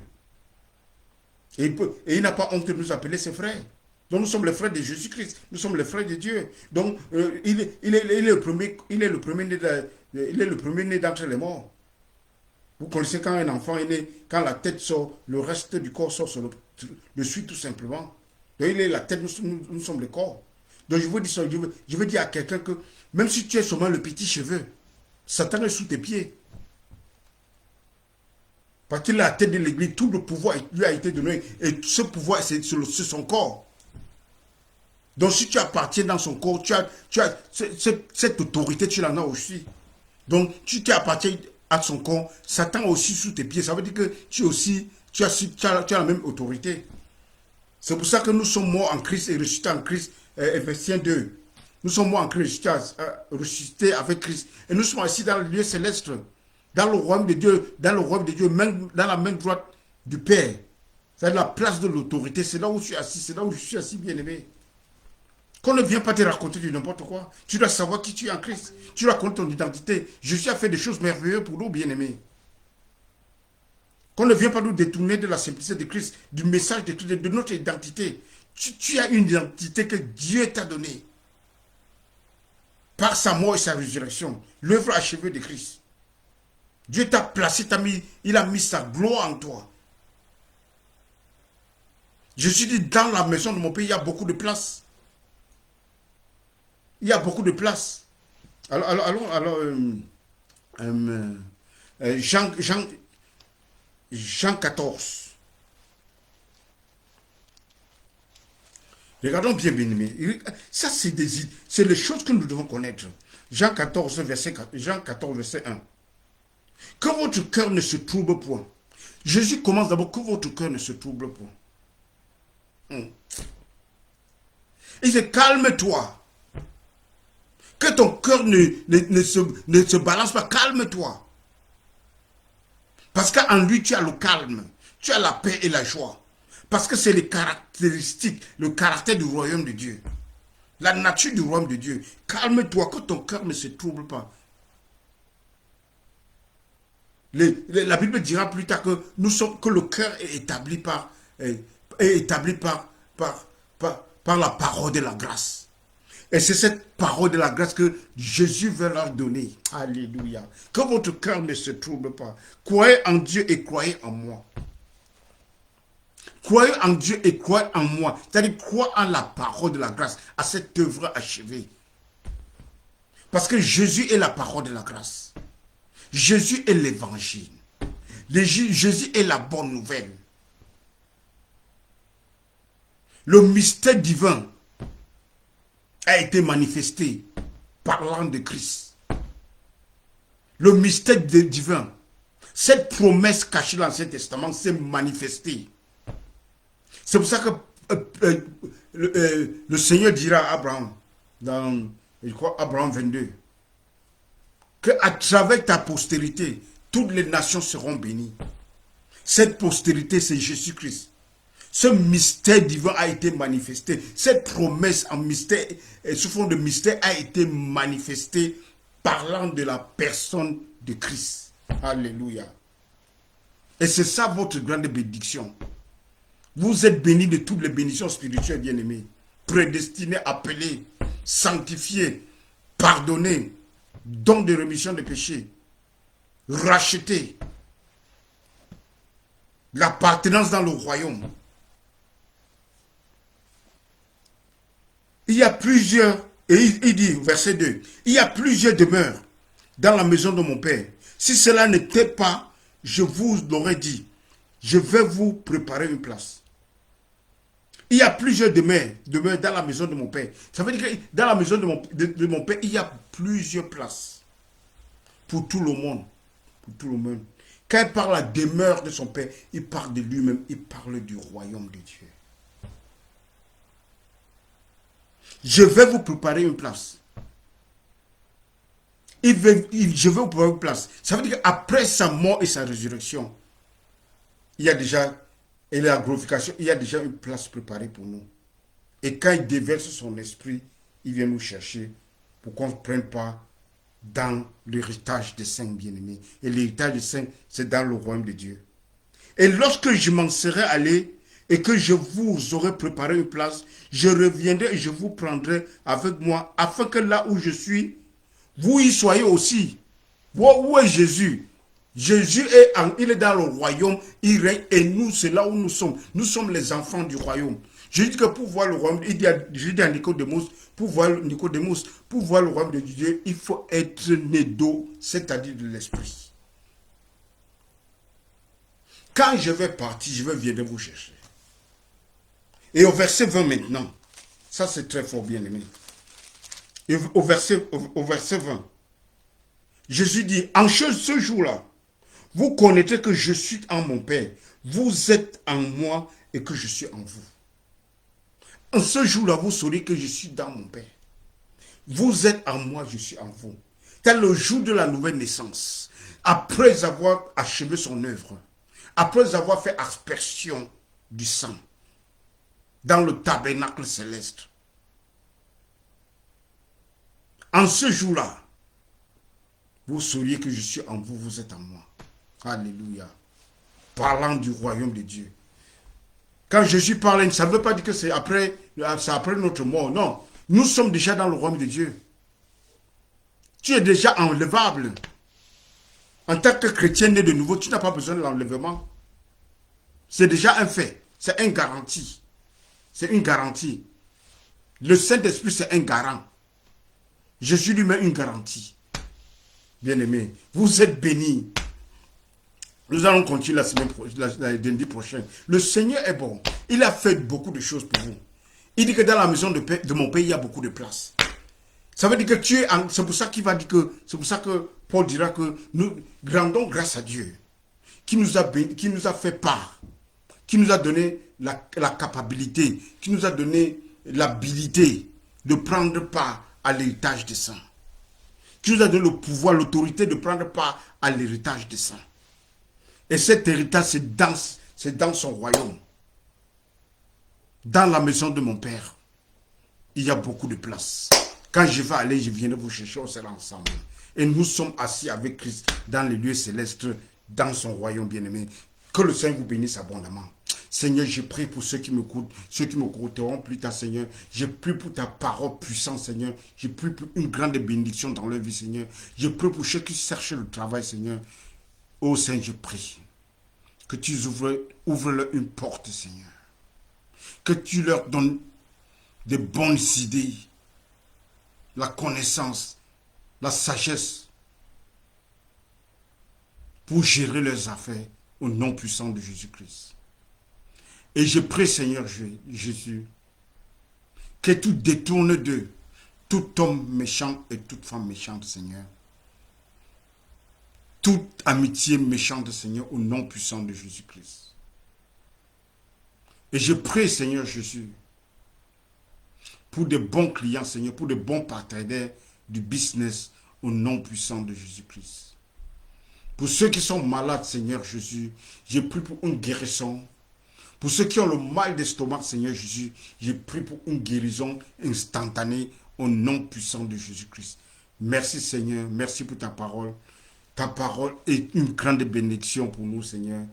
Et il n'a pas honte de nous appeler ses frères. Donc nous sommes les frères de Jésus-Christ. Nous sommes les frères de Dieu. Donc il est le premier né d'entre les morts. Vous connaissez quand un enfant est né, quand la tête sort, le reste du corps sort sur le suit tout simplement. Donc il est la tête, nous sommes le corps. Donc je veux dire à quelqu'un que même si tu es seulement le petit cheveu, Satan est sous tes pieds. Parce qu'il est la tête de l'église, tout le pouvoir lui a été donné. Et ce pouvoir, c'est son corps. Donc si tu appartiens dans son corps, tu as cette autorité, tu l'en as aussi. Donc si tu appartiens à son corps, Satan aussi sous tes pieds. Ça veut dire que tu as la même autorité. C'est pour ça que nous sommes morts en Christ et ressuscités en Christ. Ephésiens 2. Nous sommes morts en Christ, ressuscités avec Christ. Et nous sommes assis dans le lieu céleste, dans le royaume de Dieu, même dans la main droite du Père. C'est la place de l'autorité. C'est là où je suis assis, c'est là où je suis assis, bien-aimé. Qu'on ne vient pas te raconter du n'importe quoi. Tu dois savoir qui tu es en Christ. Tu dois connaître ton identité. Jésus a fait des choses merveilleuses pour nous, bien-aimés. Qu'on ne vient pas nous détourner de la simplicité de Christ, du message de notre identité. Tu as une identité que Dieu t'a donnée. Par sa mort et sa résurrection. L'œuvre achevée de Christ. Dieu t'a placé, il a mis sa gloire en toi. Je suis dit, dans la maison de mon pays, il y a beaucoup de place. Il y a beaucoup de place. Alors, Jean 14. Regardons bien, bien aimé. Ça, c'est les choses que nous devons connaître. Jean 14, verset 1. Que votre cœur ne se trouble point. Jésus commence d'abord, que votre cœur ne se trouble point. Il dit, calme-toi. Que ton cœur ne se balance pas, calme-toi. Parce qu'en lui, tu as le calme, tu as la paix et la joie. Parce que c'est les caractéristiques, le caractère du royaume de Dieu. La nature du royaume de Dieu. Calme-toi, que ton cœur ne se trouble pas. La Bible dira plus tard que le cœur est établi par la parole de la grâce. Et c'est cette parole de la grâce que Jésus veut leur donner. Alléluia. Que votre cœur ne se trouble pas. Croyez en Dieu et croyez en moi. Croyez en Dieu et croyez en moi. C'est-à-dire, croyez en la parole de la grâce, à cette œuvre achevée. Parce que Jésus est la parole de la grâce. Jésus est l'évangile. Jésus est la bonne nouvelle. Le mystère divin a été manifesté parlant de Christ. Le mystère divin, cette promesse cachée dans l'Ancien Testament s'est manifestée. C'est pour ça que le Seigneur dira à Abraham, dans, je crois, Abraham 22, qu'à travers ta postérité, toutes les nations seront bénies. Cette postérité, c'est Jésus-Christ. Ce mystère divin a été manifesté. Cette promesse en mystère, sous forme de mystère, a été manifestée parlant de la personne de Christ. Alléluia. Et c'est ça votre grande bénédiction. Vous êtes bénis de toutes les bénédictions spirituelles, bien-aimés. Prédestinés, appelés, sanctifiés, pardonnés, don de rémission de péchés, rachetés, l'appartenance dans le royaume. Il y a plusieurs, et il dit, verset 2, il y a plusieurs demeures dans la maison de mon Père. Si cela n'était pas, je vous l'aurais dit, je vais vous préparer une place. Il y a plusieurs demeures dans la maison de mon Père. Ça veut dire que dans la maison de mon Père, il y a plusieurs places pour tout le monde. Pour tout le monde. Quand il parle de la demeure de son Père, il parle de lui-même, il parle du royaume de Dieu. Je vais vous préparer une place. Je vais vous préparer une place. Ça veut dire qu'après sa mort et sa résurrection, il y a déjà, et la glorification, il y a déjà une place préparée pour nous. Et quand il déverse son esprit, il vient nous chercher pour qu'on ne prenne pas dans l'héritage des saints bien-aimés. Et l'héritage des saints, c'est dans le royaume de Dieu. Et lorsque je m'en serai allé et que je vous aurai préparé une place, je reviendrai et je vous prendrai avec moi, afin que là où je suis, vous y soyez aussi. Où est Jésus? Jésus il est dans le royaume, il règne, et nous, c'est là où nous sommes. Nous sommes les enfants du royaume. Je dis que pour voir le royaume, je dis à Nicodémos, pour voir le royaume de Dieu, il faut être né d'eau, c'est-à-dire de l'esprit. Quand je vais partir, je vais venir vous chercher. Et au verset 20 maintenant, ça c'est très fort, bien aimé. Et au verset 20, Jésus dit, en ce jour-là, vous connaîtrez que je suis en mon Père, vous êtes en moi et que je suis en vous. En ce jour-là, vous saurez que je suis dans mon Père. Vous êtes en moi, je suis en vous. C'est le jour de la nouvelle naissance. Après avoir achevé son œuvre, après avoir fait aspersion du sang dans le tabernacle céleste. En ce jour-là, vous sauriez que je suis en vous, vous êtes en moi. Alléluia. Parlant du royaume de Dieu. Quand Jésus parle, ça ne veut pas dire que c'est après notre mort. Non. Nous sommes déjà dans le royaume de Dieu. Tu es déjà enlevable. En tant que chrétien né de nouveau, tu n'as pas besoin de l'enlèvement. C'est déjà un fait. C'est une garantie. C'est une garantie. Le Saint-Esprit, c'est un garant. Jésus lui-même une garantie. Bien-aimé, vous êtes bénis. Nous allons continuer lundi prochain. Le Seigneur est bon. Il a fait beaucoup de choses pour vous. Il dit que dans la maison de mon Père, il y a beaucoup de place. Ça veut dire que tu es... C'est pour ça qu'il va dire que... C'est pour ça que Paul dira que nous rendons grâce à Dieu qui nous a fait part, qui nous a donné la capacité, qui nous a donné l'habilité de prendre part à l'héritage des saints. Qui nous a donné le pouvoir, l'autorité de prendre part à l'héritage des saints. Et cet héritage, c'est dans son royaume. Dans la maison de mon Père, il y a beaucoup de place. Quand je vais aller, je viendrai vous chercher, on sera ensemble. Et nous sommes assis avec Christ dans les lieux célestes, dans son royaume bien-aimé. Que le Seigneur vous bénisse abondamment. Seigneur, je prie pour ceux qui m'écoutent, ceux qui m'écouteront plus tard, Seigneur. Je prie pour ta parole puissante, Seigneur. Je prie pour une grande bénédiction dans leur vie, Seigneur. Je prie pour ceux qui cherchent le travail, Seigneur. Oh Seigneur, je prie que tu ouvres-leur une porte, Seigneur. Que tu leur donnes des bonnes idées, la connaissance, la sagesse pour gérer leurs affaires au nom puissant de Jésus-Christ. Et je prie, Seigneur Jésus, que tu détournes d'eux tout homme méchant et toute femme méchante, Seigneur. Toute amitié méchante, Seigneur, au nom puissant de Jésus-Christ. Et je prie, Seigneur Jésus, pour de bons clients, Seigneur, pour de bons partenaires du business au nom puissant de Jésus-Christ. Pour ceux qui sont malades, Seigneur Jésus, je prie pour une guérison. Pour ceux qui ont le mal d'estomac, Seigneur Jésus, je prie pour une guérison instantanée au nom puissant de Jésus-Christ. Merci, Seigneur. Merci pour ta parole. Ta parole est une grande bénédiction pour nous, Seigneur.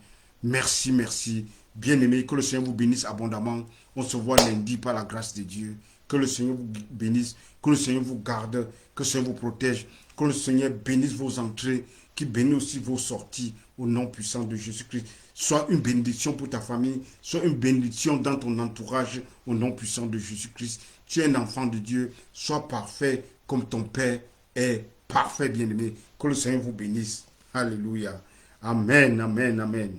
Merci, merci. Bien-aimés, que le Seigneur vous bénisse abondamment. On se voit lundi par la grâce de Dieu. Que le Seigneur vous bénisse, que le Seigneur vous garde, que le Seigneur vous protège, que le Seigneur bénisse vos entrées, qu'il bénisse aussi vos sorties au nom puissant de Jésus-Christ. Soit une bénédiction pour ta famille, soit une bénédiction dans ton entourage au nom puissant de Jésus-Christ. Tu es un enfant de Dieu, sois parfait comme ton Père est parfait, bien-aimé. Que le Seigneur vous bénisse. Alléluia. Amen, amen, amen.